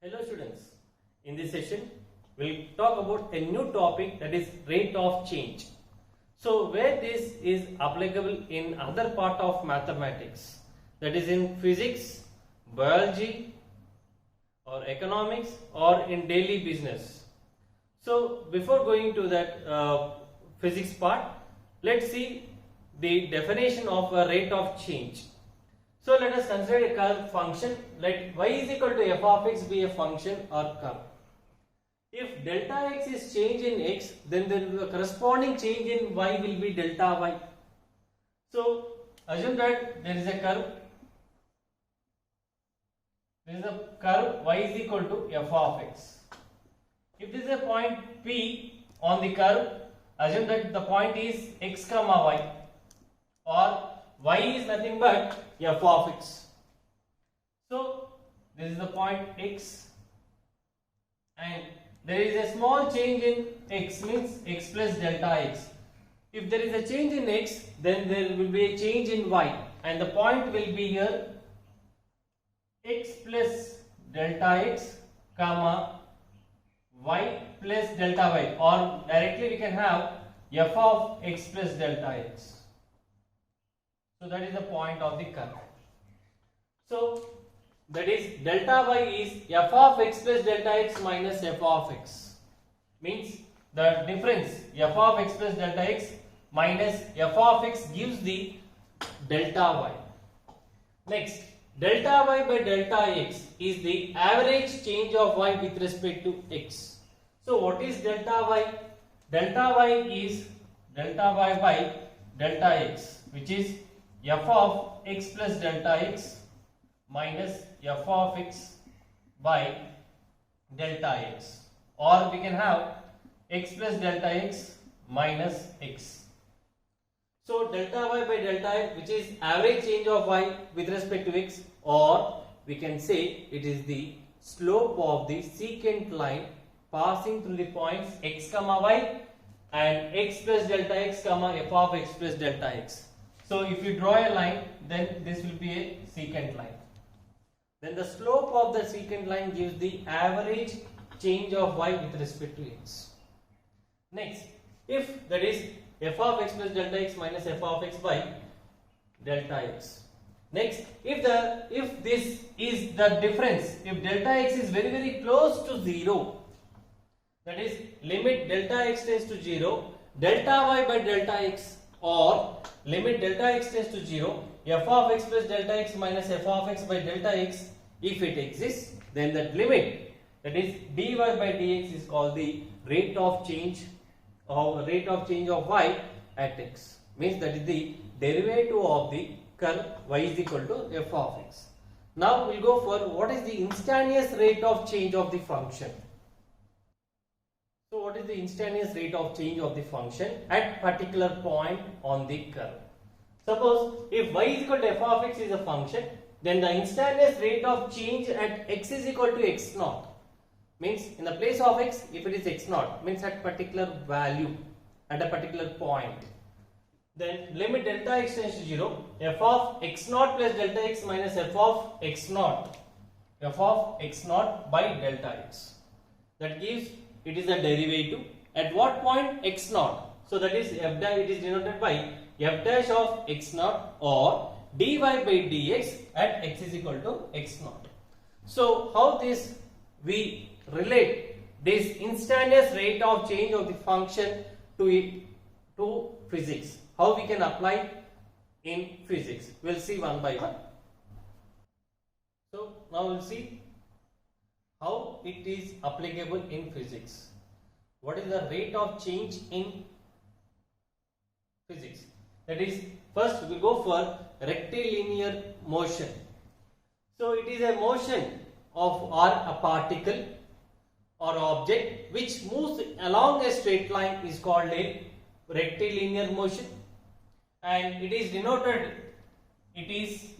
Hello students, in this session we'll talk about a new topic, that is rate of change. So where this is applicable in other part of mathematics, that is in physics, biology or economics or in daily business. So before going to that physics part, let's see the definition of a rate of change. So let us consider a curve function. Let y is equal to f of x be a function or curve. If delta x is change in x, then the corresponding change in y will be delta y. So assume that there is a curve. There is a curve y is equal to f of x. If there is a point P on the curve, assume that the point is x comma y, or y is nothing but f of x. So this is the point x, and there is a small change in x, means x plus delta x. If there is a change in x, then there will be a change in y, and the point will be here x plus delta x comma y plus delta y, or directly we can have f of x plus delta x. So that is the point of the curve. So that is delta y is f of x plus delta x minus f of x. Means the difference f of x plus delta x minus f of x gives the delta y. Next, delta y by delta x is the average change of y with respect to x. So what is delta y? Delta y is delta y by delta x, which is f of x plus delta x minus f of x by delta x, or we can have x plus delta x minus x. So delta y by delta x, which is average change of y with respect to x, or we can say it is the slope of the secant line passing through the points x comma y and x plus delta x comma f of x plus delta x. So if you draw a line, then this will be a secant line. Then the slope of the secant line gives the average change of y with respect to x. Next, if that is f of x plus delta x minus f of x by delta x. Next, if this is the difference, if delta x is very close to 0, that is limit delta x tends to 0, delta y by delta x, or limit delta x tends to 0, f of x plus delta x minus f of x by delta x, if it exists, then that limit, that is dy by dx, is called the rate of change of y at x. Means that is the derivative of the curve y is equal to f of x. Now we will go for what is the instantaneous rate of change of the function. So what is the instantaneous rate of change of the function at particular point on the curve? Suppose if y is equal to f of x is a function, then the instantaneous rate of change at x is equal to x naught. Means in the place of x, if it is x naught, means at particular value, at a particular point. Then limit delta x tends to 0, f of x naught plus delta x minus f of x naught by delta x. That gives, it is a derivative at what point? X naught. So that is f dash, it is denoted by f dash of x naught, or dy by dx at x is equal to x naught. So how this we relate this instantaneous rate of change of the function to physics? How we can apply in physics? We'll see one by one. So now we'll see how it is applicable in physics. What is the rate of change in physics? That is, first we go for rectilinear motion. So it is a motion of or a particle or object which moves along a straight line is called a rectilinear motion, and it is denoted, it is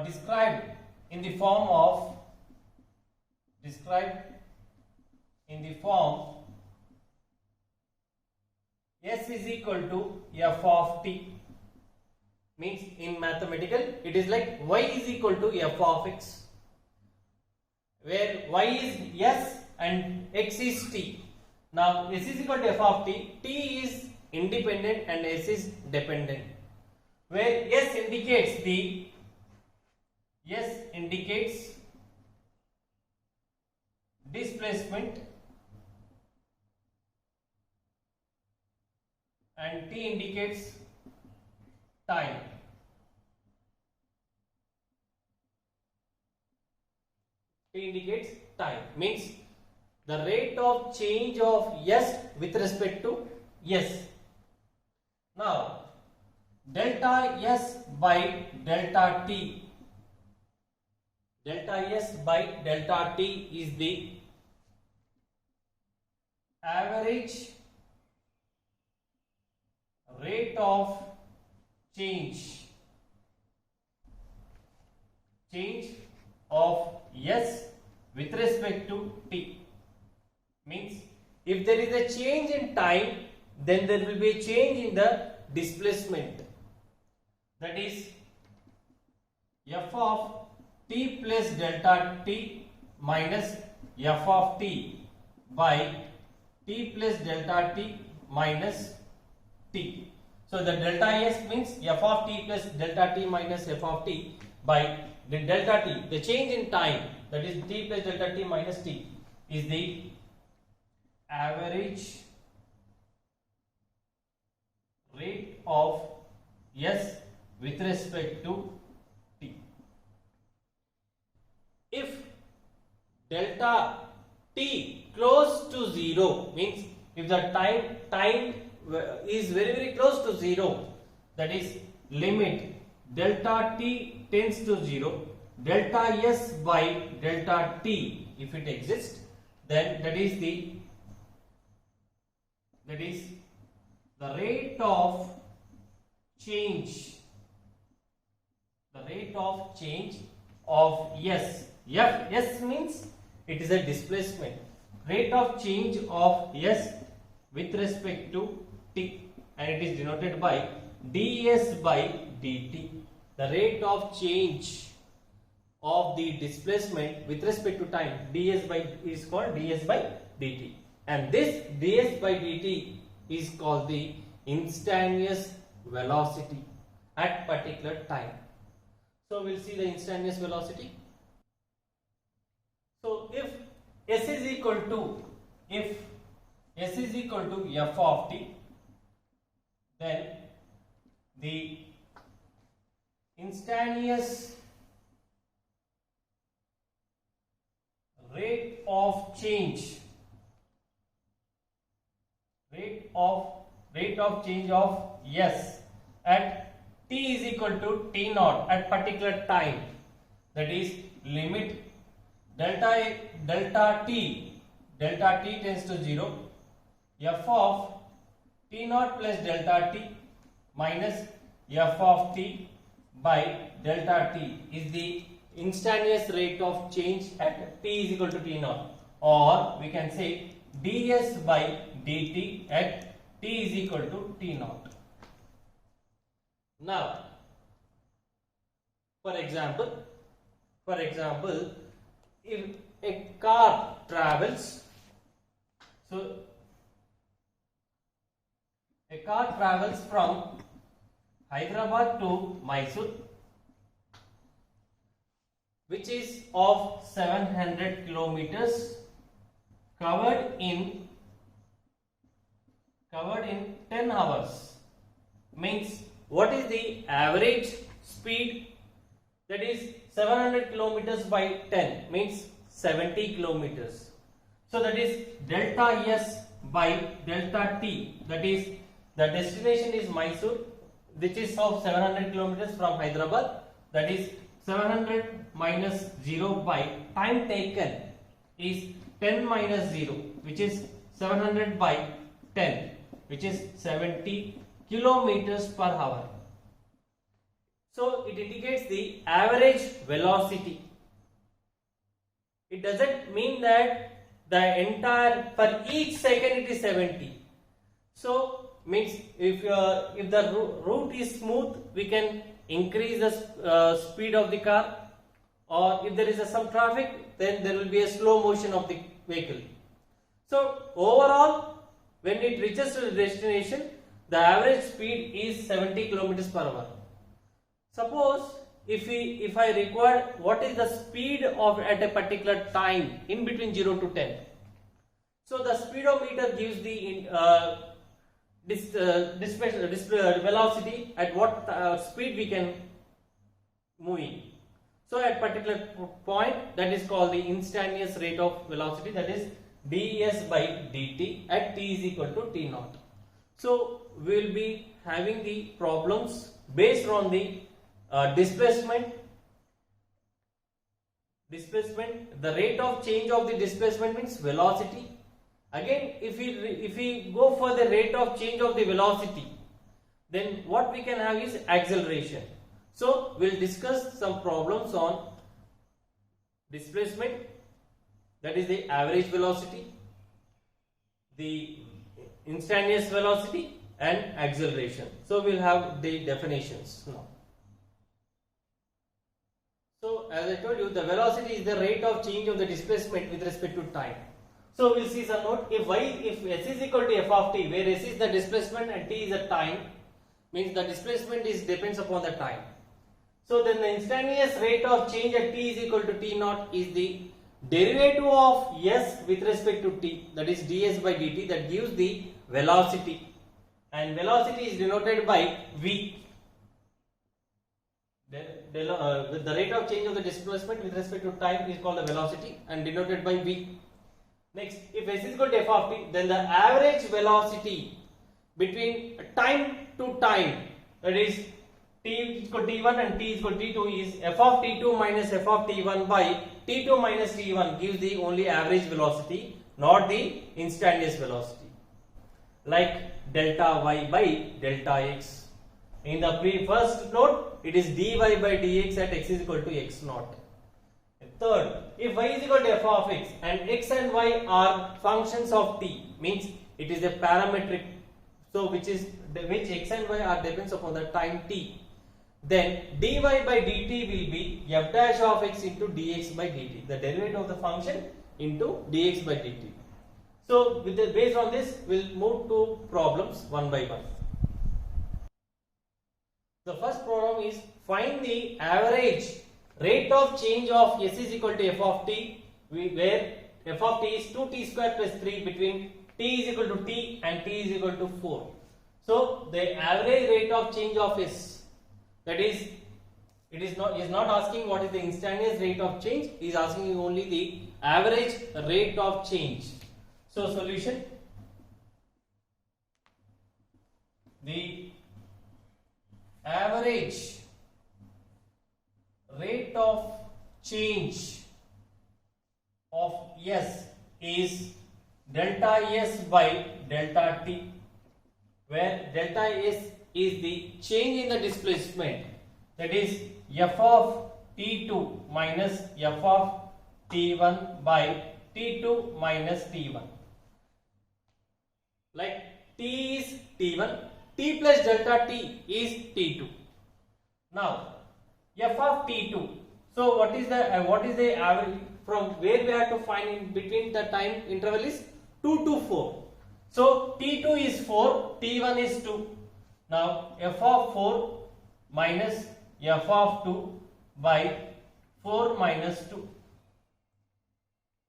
described in the form S is equal to f of t. Means in mathematical it is like y is equal to f of x. where y is s and x is t. Now s is equal to f of t. T is independent and s is dependent. Where s indicates displacement and t indicates time. T indicates time, means the rate of change of s with respect to s. Now delta s by delta t, delta s by delta t is the average rate of change of s with respect to t. Means if there is a change in time, then there will be a change in the displacement. That is f of t plus delta t minus f of t by t plus delta t minus t. So the delta s means f of t plus delta t minus f of t by the delta t, the change in time, that is t plus delta t minus t, is the average rate of s with respect to t. If delta t close to 0, means if the time is very close to 0, that is limit delta t tends to 0, delta s by delta t, if it exists, then that is the rate of change of s. S means it is a displacement. Rate of change of s with respect to t, and it is denoted by ds by dt. The rate of change of the displacement with respect to time, ds by is called ds by dt, and this ds by dt is called the instantaneous velocity at particular time. So we'll see the instantaneous velocity. So if s is equal to f of t, then the instantaneous rate of change of s at t is equal to t naught at particular time, that is limit delta t tends to 0, f of t naught plus delta t minus f of t by delta t is the instantaneous rate of change at t is equal to t naught, or we can say ds by dt at t is equal to t naught. Now for example, if a car travels, so a car travels from Hyderabad to Mysore, which is of 700 kilometers, covered in 10 hours. Means what is the average speed? That is 700 kilometers by 10 means 70 kilometers. So that is delta s by delta t, that is the destination is Mysore, which is of 700 kilometers from Hyderabad, that is 700 minus 0 by time taken is 10 minus 0, which is 700 by 10, which is 70 kilometers per hour. So it indicates the average velocity. It doesn't mean that the entire, for each second it is 70. So means if the route is smooth, we can increase the speed of the car, or if there is some traffic, then there will be a slow motion of the vehicle. So overall, when it reaches to the destination, the average speed is 70 kilometers per hour. Suppose if I require what is the speed of at a particular time in between 0 to 10. So the speedometer gives the velocity at what speed we can move in. So at particular point, that is called the instantaneous rate of velocity, that is ds by dt at t is equal to t naught. So we will be having the problems based on the displacement, the rate of change of the displacement means velocity. Again, if we go for the rate of change of the velocity, then what we can have is acceleration. So we'll discuss some problems on displacement, that is the average velocity, the instantaneous velocity, and acceleration. So we'll have the definitions now. So as I told you, the velocity is the rate of change of the displacement with respect to time. So we'll see some note. If s is equal to f of t, where s is the displacement and t is the time, means the displacement depends upon the time. So then the instantaneous rate of change at t is equal to t naught is the derivative of s with respect to t, that is ds by dt, that gives the velocity, and velocity is denoted by v. The rate of change of the displacement with respect to time is called the velocity and denoted by v. Next, if s is equal to f of t, then the average velocity between time to time, that is t is equal to t1 and t is equal to t2, is f of t2 minus f of t1 by t2 minus t1 gives the only average velocity, not the instantaneous velocity, like delta y by delta x. In the first note, it is dy by dx at x is equal to x naught. Third, if y is equal to f of x and x and y are functions of t, means it is a parametric, so which x and y are depends upon the time t, then dy by dt will be f dash of x into dx by dt, the derivative of the function into dx by dt. So based on this, we'll move to problems one by one. The first problem is find the average rate of change of s is equal to f of t, where f of t is 2t square plus 3 between t is equal to t and t is equal to 4. So the average rate of change of s, that is, it is not asking what is the instantaneous rate of change, it is asking only the average rate of change. So solution, the average rate of change of s is delta s by delta t, where delta s is the change in the displacement, that is f of t2 minus f of t1 by t2 minus t1. Like t is t1, t plus delta t is t2. Now f of t2, so what is the average from where we have to find in between the time interval is 2 to 4. So t2 is 4, t1 is 2. Now f of 4 minus f of 2 by 4 minus 2.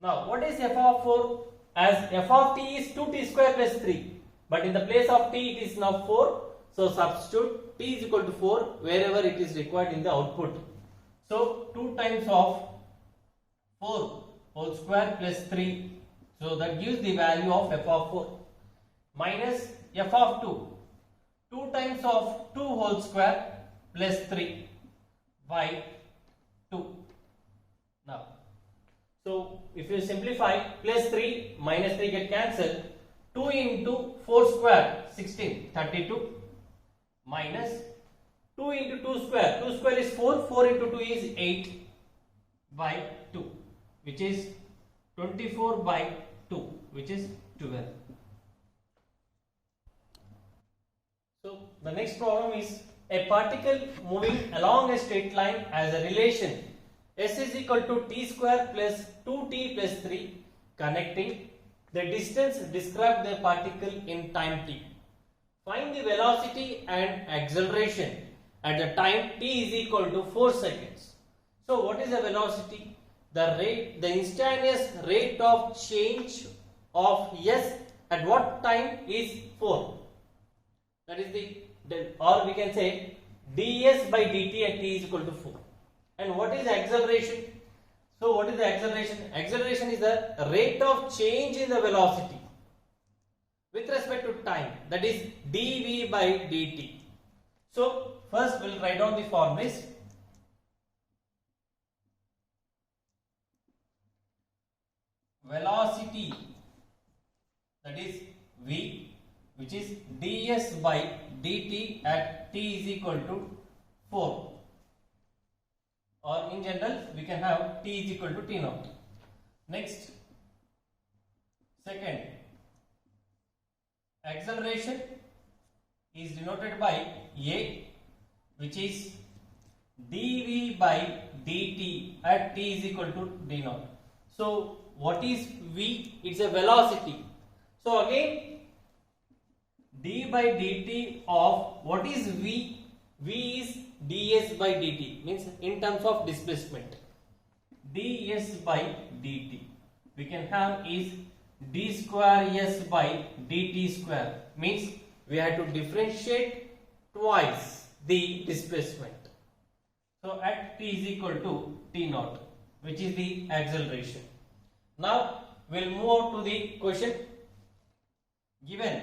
Now what is f of 4? As f of t is 2t square plus 3, but in the place of t it is now 4. So substitute t is equal to 4 wherever it is required in the output. So 2 times of 4 whole square plus 3. So that gives the value of f of 4 minus f of 2. 2 times of 2 whole square plus 3 by 2. Now, so if you simplify, plus 3 minus 3 get cancelled. 2 into 4 square 16, 32 minus 2 into 2 square. 2 square is 4, 4 into 2 is 8 by 2, which is 24 by 2, which is 12. So the next problem is a particle moving along a straight line has a relation S is equal to t square plus 2t plus 3 connecting the distance describe the particle in time t. Find the velocity and acceleration at the time t is equal to 4 seconds. So what is the velocity? The instantaneous rate of change of s at what time is 4. That is or we can say ds by dt at t is equal to 4. And what is acceleration? So what is the acceleration? Acceleration is the rate of change in the velocity with respect to time, that is dv by dt. So first we'll write down the formulas. Velocity, that is v, which is ds by dt at t is equal to 4, or in general we can have t is equal to t naught. Next, second, acceleration is denoted by a, which is dv by dt at t is equal to d naught. So what is v? It's a velocity. So again, d by dt of what is v? V is ds by dt, means in terms of displacement. ds by dt we can have is d square s by dt square, means we have to differentiate twice the displacement. So at t is equal to t naught, which is the acceleration. Now we'll move on to the question. Given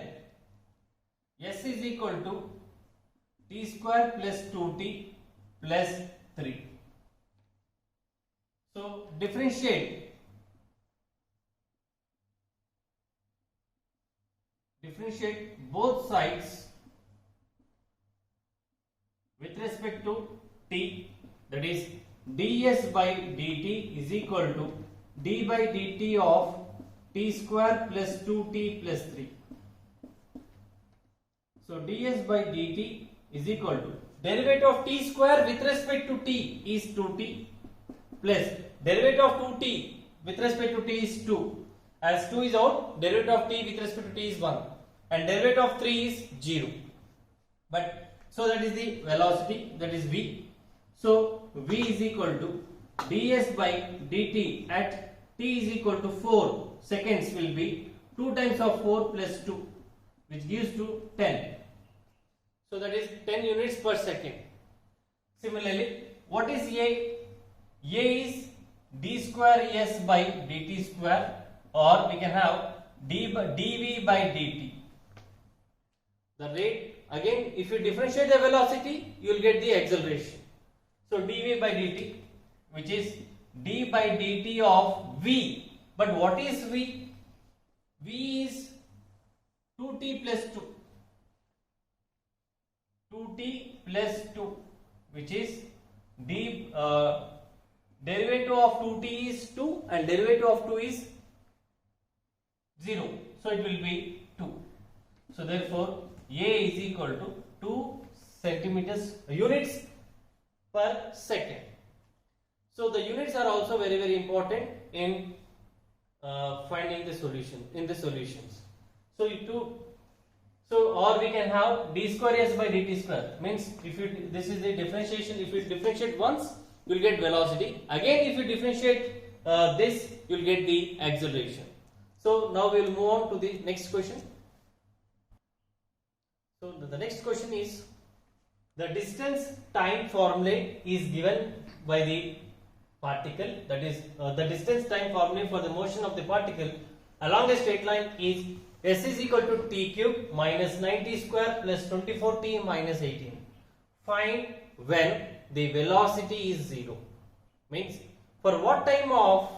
s is equal to t square plus 2t plus 3. So differentiate both sides with respect to t, that is ds by dt is equal to d by dt of t square plus 2t plus 3. So ds by dt is equal to derivative of t square with respect to t is 2t plus derivative of 2t with respect to t is 2. As 2 is out, derivative of t with respect to t is 1 and derivative of 3 is 0. But so that is the velocity, that is v. So v is equal to ds by dt at t is equal to 4 seconds will be 2 times of 4 plus 2, which gives to 10. So that is 10 units per second. Similarly, what is a? A is d square s by dt square, or we can have dv by dt. The rate, again if you differentiate the velocity, you will get the acceleration. So dv by dt, which is d by dt of v. But what is v? V is 2t plus 2. 2t plus 2, which is derivative of 2t is 2 and derivative of 2 is 0. So it will be 2. So therefore a is equal to 2 centimeters units per second. So the units are also very, very important in finding the solution in the solutions. So or we can have d square s by dt square, means if you, this is the differentiation, if you differentiate once you will get velocity, again if you differentiate this you will get the acceleration. So now we will move on to the next question. So the next question is, the distance time formula is given by the particle, that is the distance time formula for the motion of the particle along a straight line is s is equal to t cube minus 90 square plus 24t minus 18. Find when the velocity is 0. Means for what time of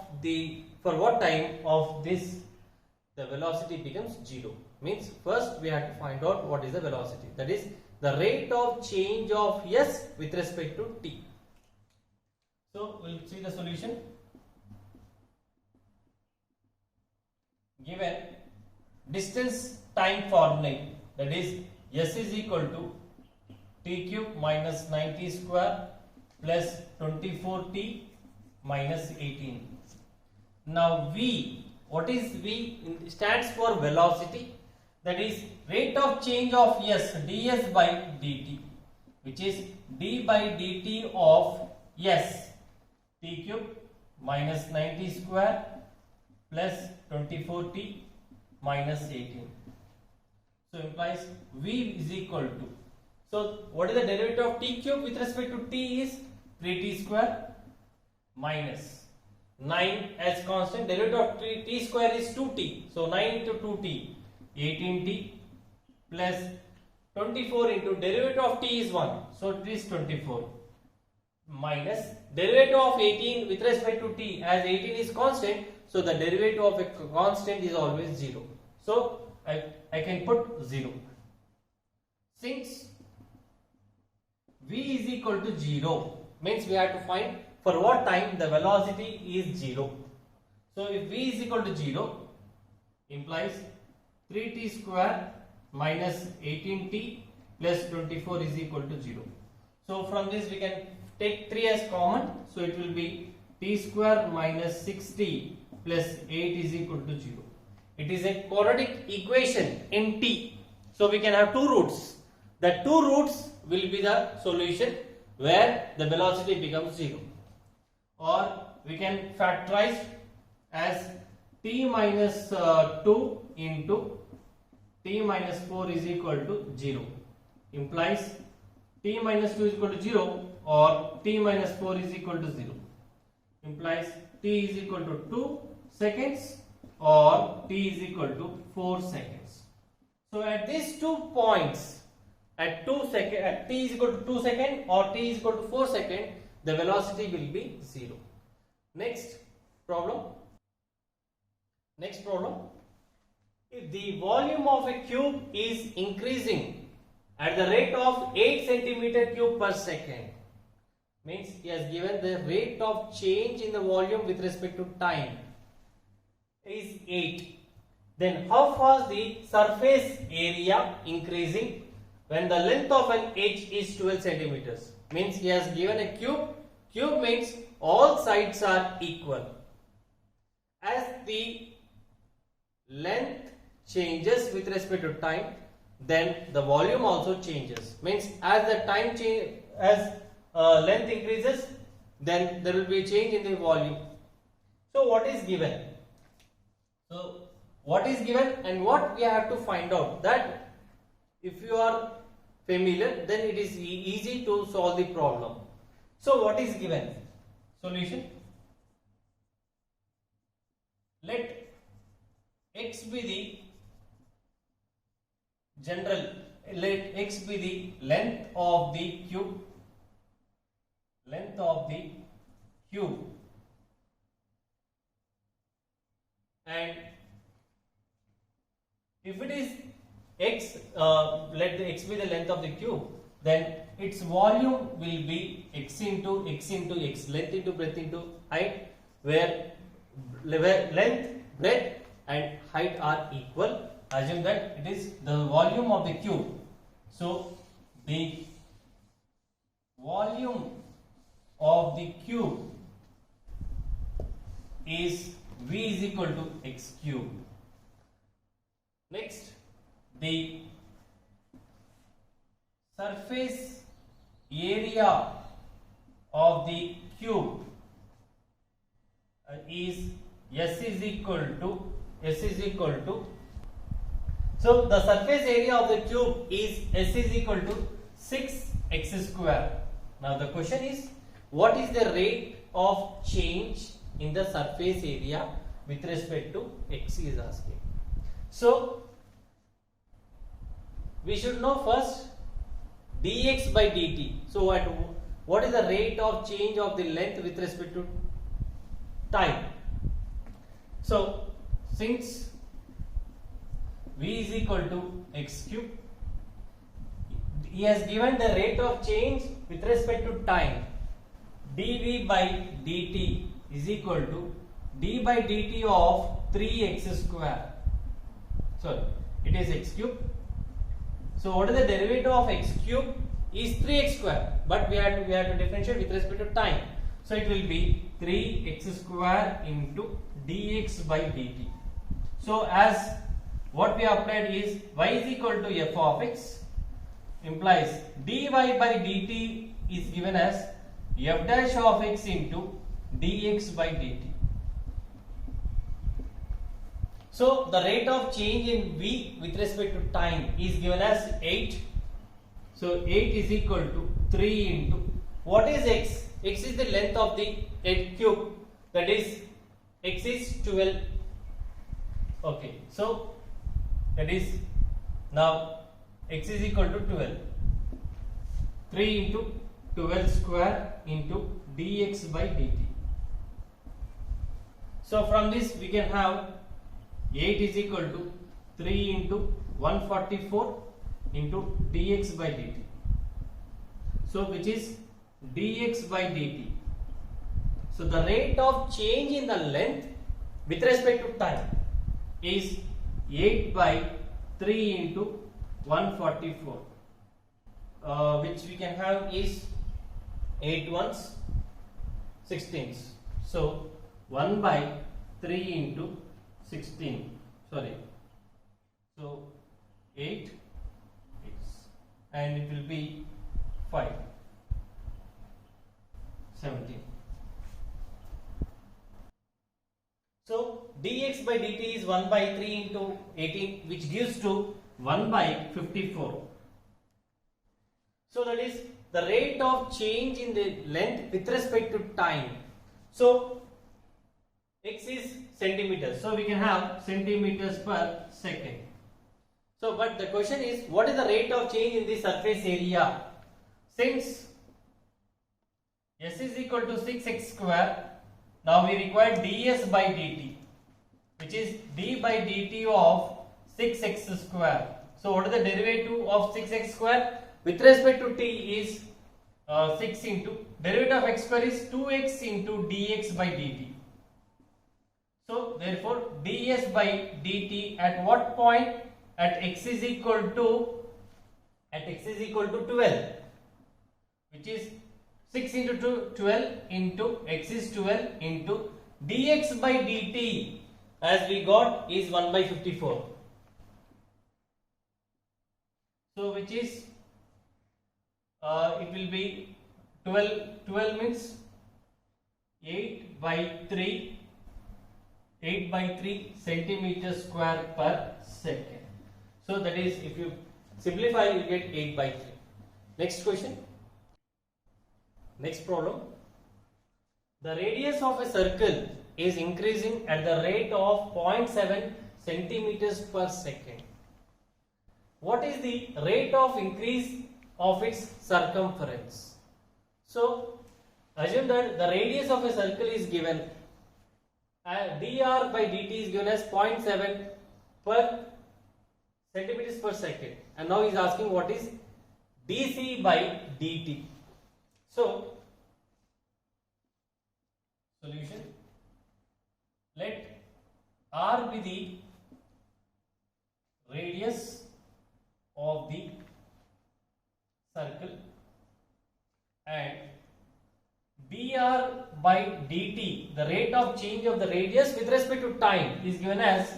this the velocity becomes 0. Means first we have to find out what is the velocity, that is the rate of change of s with respect to t. So we'll see the solution. Given distance time formula, that is s is equal to t cube minus 90 square plus 24t minus 18. Now V, what is V? It stands for velocity, that is rate of change of S, ds by dt, which is d by dt of S, t cube minus 90 square plus 24t minus 18. So implies V is equal to, so what is the derivative of t cube with respect to t is 3t square minus 9 as constant, derivative of t square is 2t, so 9 into 2t 18t plus 24 into derivative of t is 1, so it is 24 minus derivative of 18 with respect to t, as 18 is constant, so the derivative of a constant is always 0, so I can put 0. Since v is equal to 0, means we have to find for what time the velocity is 0. So if v is equal to 0, implies 3t square minus 18t plus 24 is equal to 0. So from this we can take 3 as common, so it will be t square minus 6t plus 8 is equal to 0. It is a quadratic equation in t, so we can have two roots. The two roots will be the solution where the velocity becomes 0, or we can factorize as t minus 2 into t minus 4 is equal to 0, implies t minus 2 is equal to 0 or t minus 4 is equal to 0, implies t is equal to 2 seconds or t is equal to 4 seconds. So at these 2 points, at t is equal to 2 seconds or t is equal to 4 seconds, the velocity will be 0. Next problem. If the volume of a cube is increasing at the rate of 8 centimeter cube per second, means he has given the rate of change in the volume with respect to time is 8. Then how fast the surface area increasing when the length of an edge is 12 centimeters? Means he has given a cube. Cube means all sides are equal. As the length changes with respect to time, then the volume also changes. Means as the time change, as length increases, then there will be a change in the volume. So what is given? So what is given and what we have to find out, that if you are familiar, then it is easy to solve the problem. So what is given? Solution. Let x be the general, let x be the length of the cube, and if it is x, let the x be the length of the cube, then its volume will be x into x, length into breadth into height, where length, breadth and height are equal. Assume that it is the volume of the cube. So the volume of the cube is v is equal to x cube. Next, the surface area of the cube is S is equal to, so the surface area of the cube is S is equal to 6x square. Now the question is, what is the rate of change in the surface area with respect to x is asking. So we should know first dx by dt. So what is the rate of change of the length with respect to time? So since v is equal to x cube, he has given the rate of change with respect to time. dv by dt is equal to d by dt of 3x square. So it is x cube. So what is the derivative of x cube? Is 3x square, but we have to differentiate with respect to time. So it will be 3x square into dx by dt. So as what we applied is y is equal to f of x implies dy by dt is given as f dash of x into dx by dt. So the rate of change in v with respect to time is given as 8. So 8 is equal to 3 into what is x? X is the length of the 8 cube, that is x is 12. Okay, so that is now x is equal to 12. 3 into 12 square into dx by dt. So from this we can have 8 is equal to 3 into 144 into dx by dt. So which is dx by dt. So the rate of change in the length with respect to time is 8 by 3 into 144, which we can have is 8 ones 16s. So 1 by 3 into 16, sorry, so 8 and it will be 5, 17. So dx by dt is 1 by 3 into 18, which gives to 1 by 54. So that is the rate of change in the length with respect to time. So x is centimeters, so we can have centimeters per second. So but the question is, what is the rate of change in the surface area? Since s is equal to 6x square, now we require ds by dt, which is d by dt of 6x square. So what is the derivative of 6x square? With respect to t is 6 into derivative of x square is 2x into dx by dt. So therefore ds by dt at what point? At x is equal to 12, which is 6 into 12 into x is 12 into dx by dt as we got is 1 by 54. So which is it will be 12 means 8 by 3 centimeters square per second. So that is, if you simplify, you get 8 by 3. Next question. Next problem. The radius of a circle is increasing at the rate of 0.7 centimeters per second. What is the rate of increase of its circumference? So assume that the radius of a circle is given, dr by dt is given as 0.7 per centimeters per second, and now he is asking what is dc by dt. So solution, let r be the radius of the circle and dr by dt, the rate of change of the radius with respect to time, is given as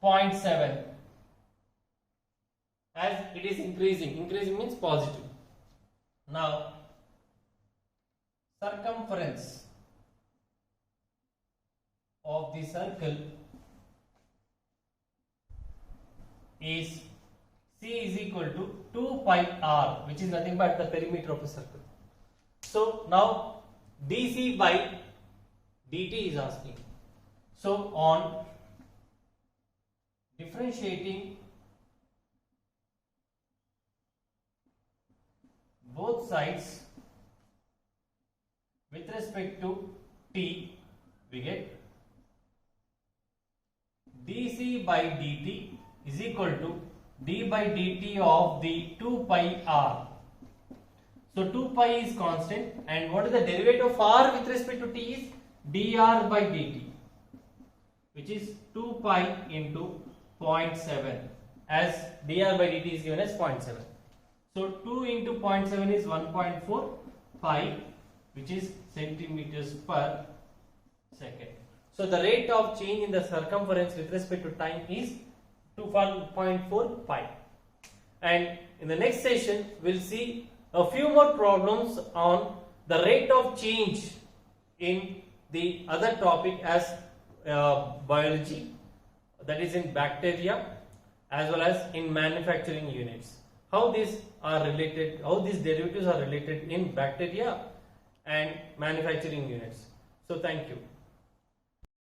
0.7, as it is increasing means positive. Now circumference of the circle is c is equal to 2 pi r, which is nothing but the perimeter of a circle. So now dc by dt is asking. So on differentiating both sides with respect to t, we get dc by dt is equal to d by dt of the 2 pi r. So 2 pi is constant, and what is the derivative of r with respect to t is dr by dt, which is 2 pi into 0.7, as dr by dt is given as 0.7. So 2 into 0.7 is 1.4 pi which is centimeters per second. So the rate of change in the circumference with respect to time is 2.45. And in the next session we'll see a few more problems on the rate of change in the other topic as biology, that is in bacteria as well as in manufacturing units. How these are related, how these derivatives are related in bacteria and manufacturing units. So thank you.